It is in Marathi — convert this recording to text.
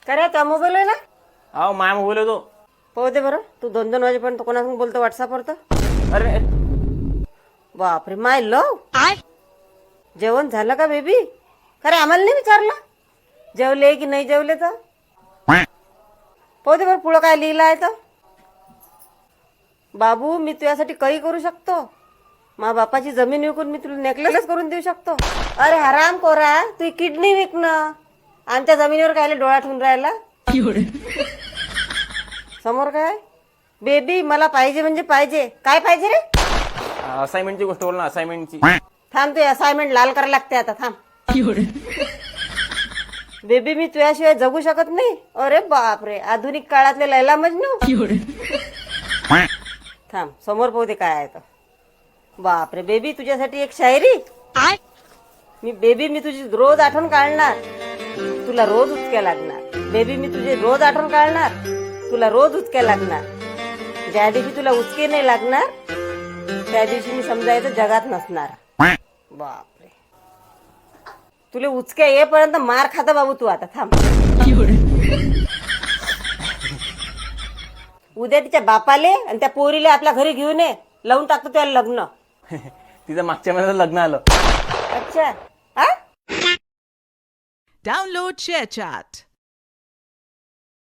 करे त्या मोबाईल आहे ना? अहो माया मोबाईल होतो. पाहू दे बरं. तू 2-2 वाजेपर्यंत कोणासंग बोलतो व्हॉट्सअपवर तर? अरे बापरे माय लव. जेवण झालं का बेबी? खरे आम्हाला नाही विचारलं जेवले की नाही जेवले तर? पाहू दे बरं पुढं काय लिहिलं आहे तर. बाबू मी तुझ्यासाठी काही करू शकतो. मा बापाची जमीन विकून मी तुला नेकलेसच करून देऊ शकतो. अरे हराम कोरा तू किडनी विकणं आमच्या जमिनीवर काय डोळा ठेवून राहिला. समोर काय बेबी मला पाहिजे म्हणजे पाहिजे. काय पाहिजे रे? असाइनमेंटची गोष्ट बोल ना. असाइनमेंटची. थांब तू असाइनमेंट लाल करायला लागते आता थांब. बेबी मी तुझ्याशिवाय जगू शकत नाही. अरे बापरे आधुनिक काळातले लैला मजनू. थांब समोर पाहू दे काय आहे तर. बापरे बेबी तुझ्यासाठी एक शायरी. मी तुझी रोज आठवण काढणार तुला रोज उचक्या लागणार. बेबी मी तुझी रोज आठवण काढणार तुला रोज उचक्या लागणार. ज्या दिवशी तुला उचके नाही लागणार त्या दिवशी मी समजायचं जगात नसणार. बापरे तुला उचक्या येईपर्यंत मार खाता बाबू तू आता थांब. उद्या तिच्या बापाले आणि त्या पोरीले आपल्या घरी घेऊन ये. लावून टाकतो त्याला लग्न. तिचं मागच्या महिन्यात लग्न आलं. अच्छा हा Download ShareChat.